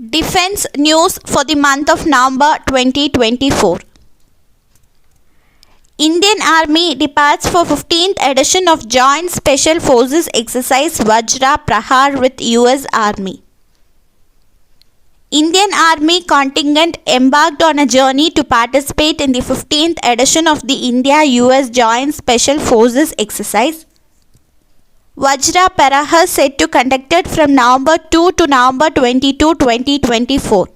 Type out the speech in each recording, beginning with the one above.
Defense news for the month of November 2024. Indian Army departs for 15th edition of Joint Special Forces Exercise Vajra Prahar with US Army. Indian Army contingent embarked on a journey to participate in the 15th edition of the India-US Joint Special Forces Exercise Vajra Prahar set to conducted from November 2 to November 22, 2024.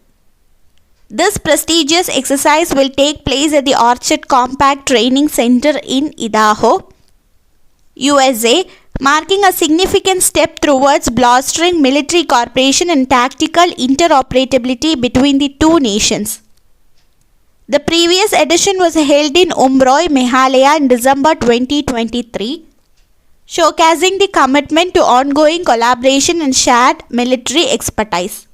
This prestigious exercise will take place at the Orchard Compact Training Center in Idaho, USA, marking a significant step towards bolstering military cooperation and tactical interoperability between the two nations. The previous edition was held in Umbroy, Meghalaya in December 2023. Showcasing the commitment to ongoing collaboration and shared military expertise.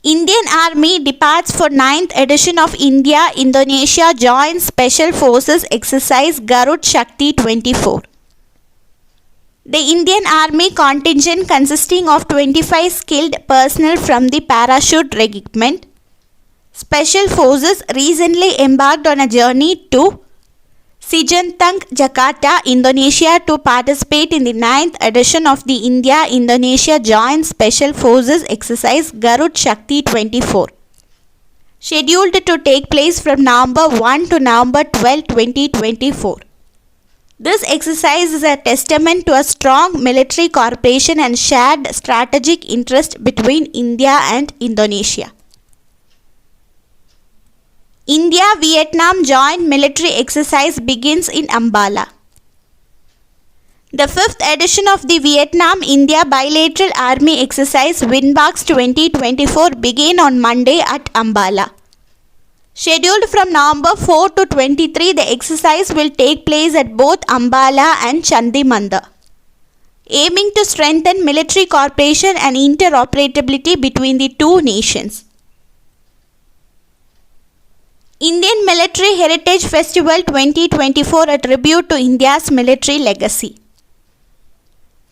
Indian Army departs for 9th edition of India-Indonesia Joint Special Forces Exercise Garud Shakti 24. The Indian Army contingent consisting of 25 skilled personnel from the Parachute Regiment Special Forces recently embarked on a journey to Sijantang, Jakarta, Indonesia to participate in the 9th edition of the India-Indonesia Joint Special Forces Exercise Garud Shakti 24, scheduled to take place from November 1 to November 12, 2024. This exercise is a testament to a strong military cooperation and shared strategic interest between India and Indonesia. India-Vietnam Joint Military Exercise begins in Ambala. The 5th edition of the Vietnam-India Bilateral Army Exercise Winbox 2024 began on Monday at Ambala. Scheduled from November 4 to 23, the exercise will take place at both Ambala and Chandimanda, aiming to strengthen military cooperation and interoperability between the two nations. Indian Military Heritage Festival 2024, a tribute to India's military legacy.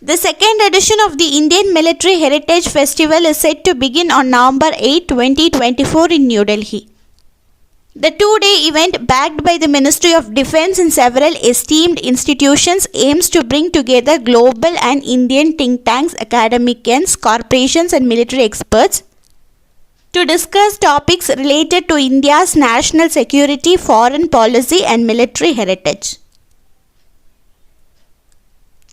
The 2nd edition of the Indian Military Heritage Festival is set to begin on November 8, 2024 in New Delhi. The two-day event, backed by the Ministry of Defence and several esteemed institutions, aims to bring together global and Indian think tanks, academicians, corporations and military experts to discuss topics related to India's national security, foreign policy and military heritage.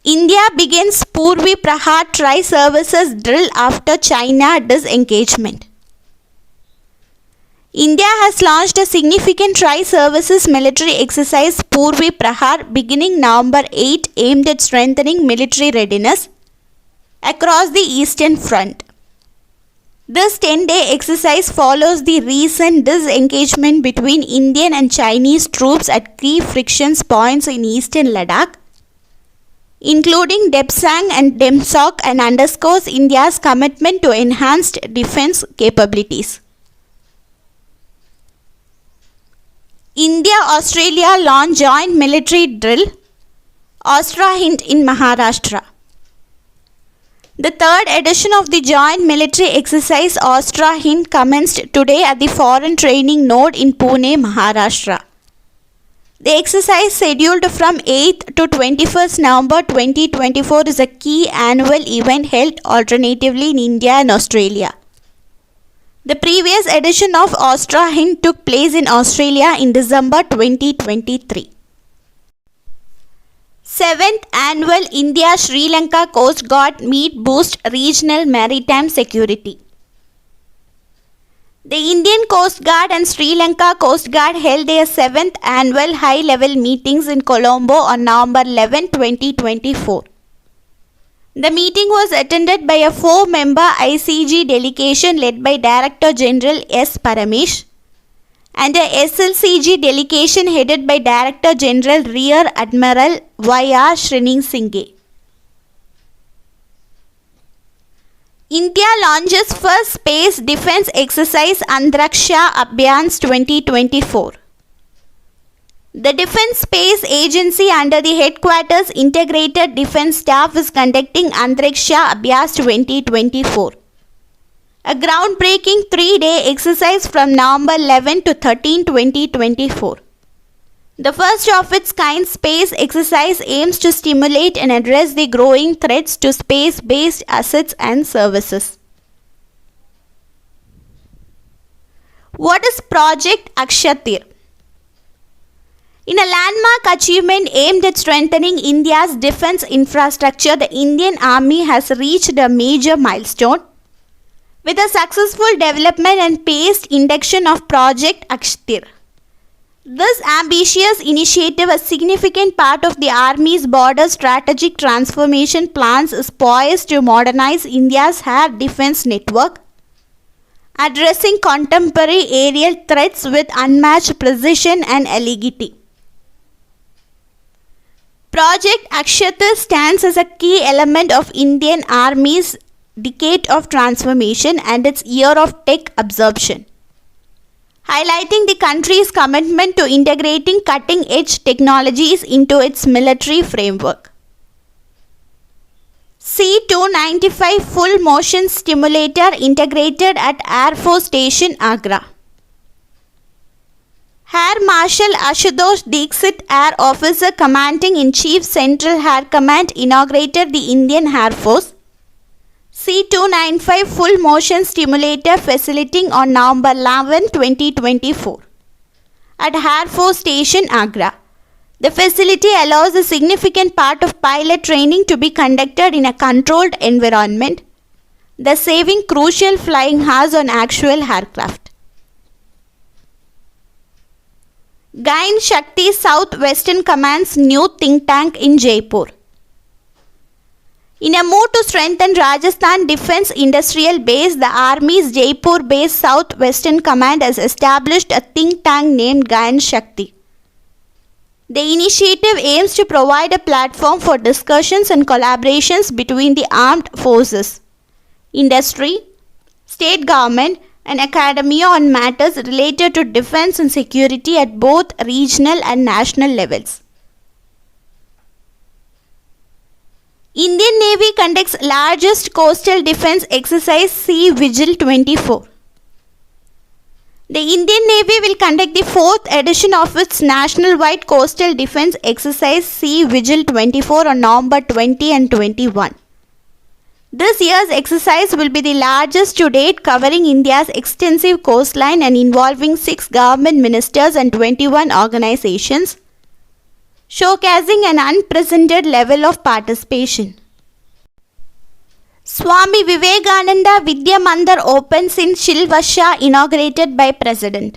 India begins Purvi Prahar Tri-Services drill after China disengagement. India has launched a significant Tri-Services military exercise Purvi Prahar beginning November 8, aimed at strengthening military readiness across the Eastern Front. This 10-day exercise follows the recent disengagement between Indian and Chinese troops at key friction points in eastern Ladakh, including Depsang and Demsok, and underscores India's commitment to enhanced defense capabilities. India-Australia launch joint military drill, Austra Hind in Maharashtra. The 3rd edition of the Joint Military Exercise Austra Hind commenced today at the Foreign Training Node in Pune, Maharashtra. The exercise, scheduled from 8th to 21st November 2024, is a key annual event held alternatively in India and Australia. The previous edition of Austra Hind took place in Australia in December 2023. 7th Annual India-Sri Lanka Coast Guard Meet boost regional maritime security. The Indian Coast Guard and Sri Lanka Coast Guard held their 7th Annual High-Level Meetings in Colombo on November 11, 2024. The meeting was attended by a 4-member ICG delegation led by Director General S. Paramesh and a SLCG delegation headed by Director General Rear Admiral Y.R. Sringhe. India launches first space defense exercise Andraksha Abhyans 2024. The Defence Space Agency under the headquarters Integrated Defence Staff is conducting Antariksha Abhyas 2024, a groundbreaking 3-day exercise from November 11 to 13, 2024. The first of its kind space exercise aims to stimulate and address the growing threats to space-based assets and services. What is Project Akshatir? In a landmark achievement aimed at strengthening India's defence infrastructure, the Indian Army has reached a major milestone with the successful development and paced induction of Project Akshatir. This ambitious initiative, a significant part of the Army's broader strategic transformation plans, is poised to modernize India's air defence network, addressing contemporary aerial threats with unmatched precision and agility. Project Akshatir stands as a key element of Indian Army's decade of transformation and its year of tech absorption, highlighting the country's commitment to integrating cutting-edge technologies into its military framework. C-295 full motion stimulator integrated at Air Force Station, Agra. Air Marshal Ashutosh Dixit, Air Officer Commanding in Chief Central Air Command, inaugurated the Indian Air Force C-295 full motion stimulator facility on November 11, 2024 at Air Force Station, Agra. The facility allows a significant part of pilot training to be conducted in a controlled environment, thus saving crucial flying hours on actual aircraft. Gain Shakti South Western Command's new think tank in Jaipur. In a move to strengthen Rajasthan Defence Industrial Base, the Army's Jaipur-based South Western Command has established a think tank named Gain Shakti. The initiative aims to provide a platform for discussions and collaborations between the armed forces, industry, state government, and academia on matters related to defence and security at both regional and national levels. Indian Navy conducts largest coastal defence exercise Sea Vigil 24. The Indian Navy will conduct the 4th edition of its national-wide coastal defence exercise Sea Vigil 24 on November 20 and 21. This year's exercise will be the largest to date, covering India's extensive coastline and involving 6 government ministers and 21 organizations, showcasing an unprecedented level of participation. Swami Vivekananda Vidya Mandir opens in Silvassa, inaugurated by President.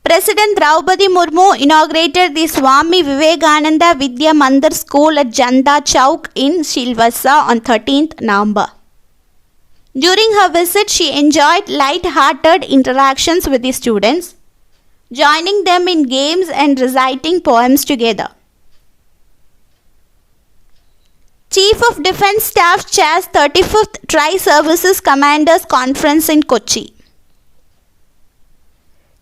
President Draupadi Murmu inaugurated the Swami Vivekananda Vidya Mandir School at Janda Chowk in Silvassa on 13th November. During her visit, she enjoyed light-hearted interactions with the students, joining them in games and reciting poems together. Chief of Defence Staff chairs 35th Tri-Services Commanders Conference in Kochi.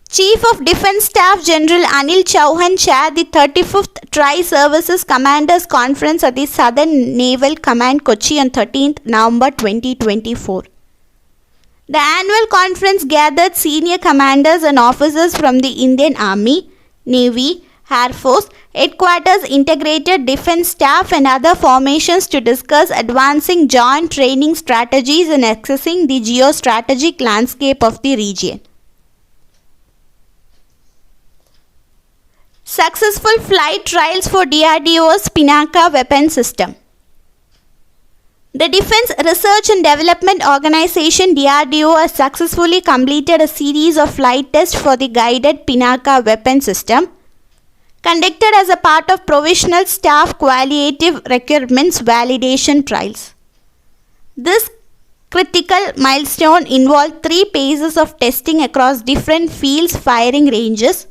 Chief of Defence Staff General Anil Chauhan chaired the 35th Tri-Services Commanders Conference at the Southern Naval Command, Kochi on 13th November 2024. The annual conference gathered senior commanders and officers from the Indian Army, Navy, Air Force, Headquarters, Integrated Defence Staff and other formations to discuss advancing joint training strategies and accessing the geostrategic landscape of the region. Successful flight trials for DRDO's Pinaka weapon system. The Defence Research and Development Organization DRDO has successfully completed a series of flight tests for the guided Pinaka weapon system, conducted as a part of Provisional Staff Qualitative Requirements Validation Trials. This critical milestone involved 3 phases of testing across different fields firing ranges,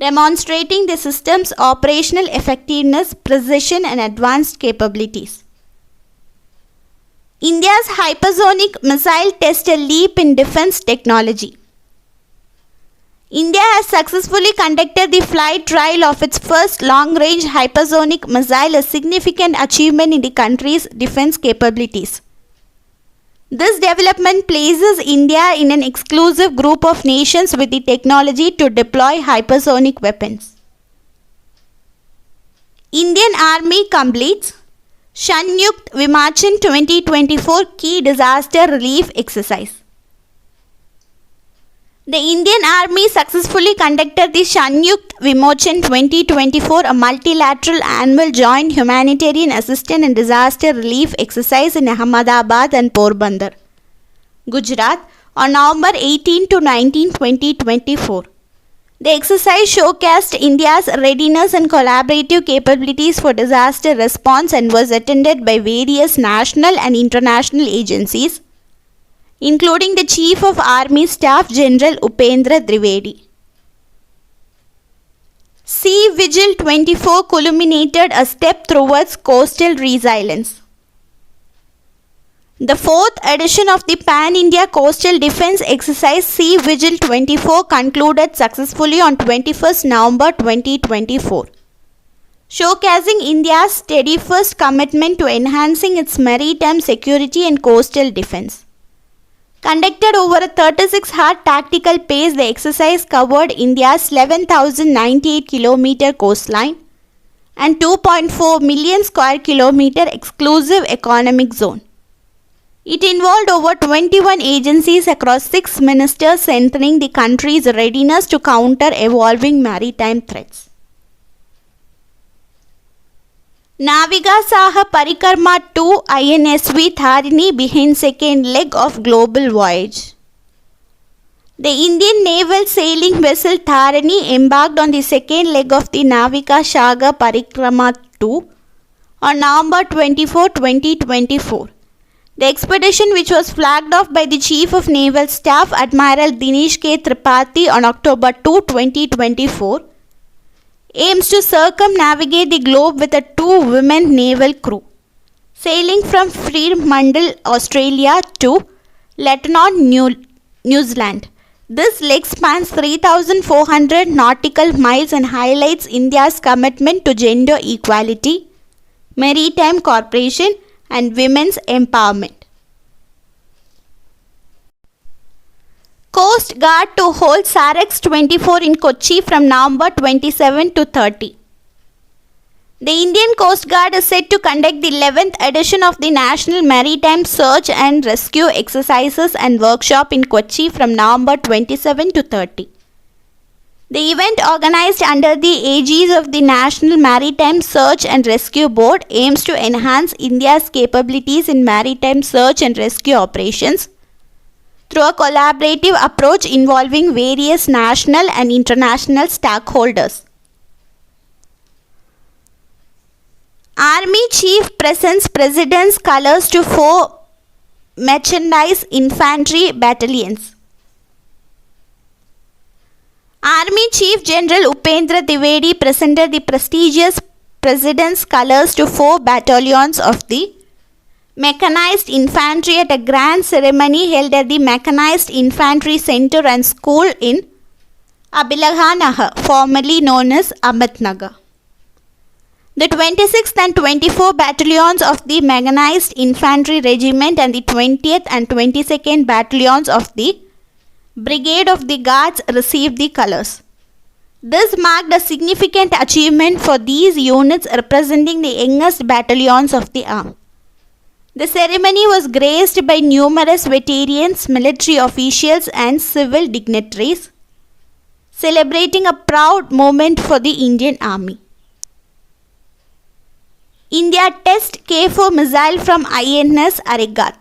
demonstrating the system's operational effectiveness, precision and advanced capabilities. India's hypersonic missile test a leap in defence technology. India has successfully conducted the flight trial of its first long-range hypersonic missile, a significant achievement in the country's defense capabilities. This development places India in an exclusive group of nations with the technology to deploy hypersonic weapons. Indian Army completes Sanyukt Vimochan 2024 Key Disaster Relief Exercise. The Indian Army successfully conducted the Sanyukt Vimochan 2024, a multilateral annual joint humanitarian assistance and disaster relief exercise in Ahmedabad and Porbandar, Gujarat on November 18 to 19, 2024. The exercise showcased India's readiness and collaborative capabilities for disaster response and was attended by various national and international agencies, including the Chief of Army Staff General Upendra Trivedi. Sea Vigil 24 culminated a step towards coastal resilience. The fourth edition of the Pan-India Coastal Defence Exercise Sea Vigil 24 concluded successfully on 21st November 2024, showcasing India's steadfast commitment to enhancing its maritime security and coastal defence. Conducted over a 36-hour tactical pace, the exercise covered India's 11,098 km coastline and 2.4 million square kilometer exclusive economic zone. It involved over 21 agencies across 6 ministers, centering the country's readiness to counter evolving maritime threats. Naviga Saha Parikrama 2 INSV Tharini begins second leg of global voyage. The Indian naval sailing vessel Tharini embarked on the second leg of the Naviga Saha Parikrama 2 on November 24, 2024. The expedition, which was flagged off by the Chief of Naval Staff Admiral Dinesh K. Tripathi on October 2, 2024, aims to circumnavigate the globe with a 2-women naval crew, sailing from Fremantle, Australia to Lytton, New Zealand. This leg spans 3,400 nautical miles and highlights India's commitment to gender equality, maritime cooperation, and women's empowerment. Coast Guard to hold Sarex 24 in Kochi from November 27 to 30. The Indian Coast Guard is set to conduct the 11th edition of the National Maritime Search and Rescue Exercises and Workshop in Kochi from November 27 to 30. The event, organized under the aegis of the National Maritime Search and Rescue Board, aims to enhance India's capabilities in maritime search and rescue operations through a collaborative approach involving various national and international stakeholders. Army Chief presents President's colours to 4 mechanized infantry battalions. Army Chief General Upendra Trivedi presented the prestigious President's colours to 4 battalions of the Mechanized Infantry at a grand ceremony held at the Mechanized Infantry Centre and School in Abilaganagar, formerly known as Ahmednagar. The 26th and 24th battalions of the Mechanized Infantry Regiment and the 20th and 22nd battalions of the Brigade of the Guards received the colours. This marked a significant achievement for these units, representing the youngest battalions of the army. The ceremony was graced by numerous veterans, military officials, and civil dignitaries, celebrating a proud moment for the Indian Army. India tests K4 missile from INS Arigat.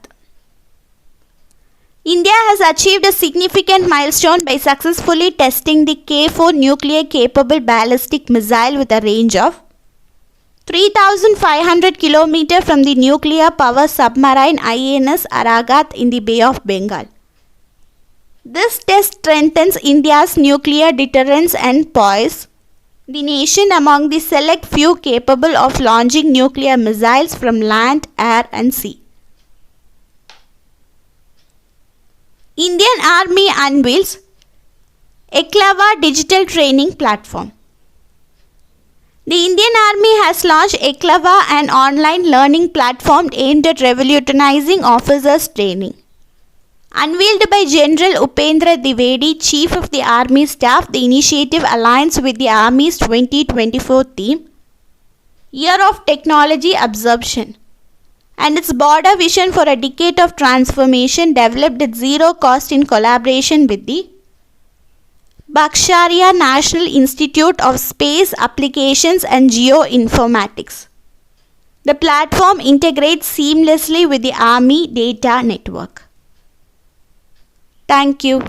India has achieved a significant milestone by successfully testing the K4 nuclear-capable ballistic missile with a range of 3,500 km from the nuclear power submarine INS Aragat in the Bay of Bengal. This test strengthens India's nuclear deterrence and poise the nation among the select few capable of launching nuclear missiles from land, air, and sea. Indian Army unveils Eklava Digital Training Platform. The Indian Army has launched Eklava, an online learning platform aimed at revolutionizing officers' training. Unveiled by General Upendra Dwivedi, Chief of the Army Staff, the initiative aligns with the Army's 2024 theme, Year of Technology Absorption, and its broader vision for a decade of transformation, developed at zero cost in collaboration with the Bhaksharia National Institute of Space Applications and Geoinformatics. The platform integrates seamlessly with the Army data network. Thank you.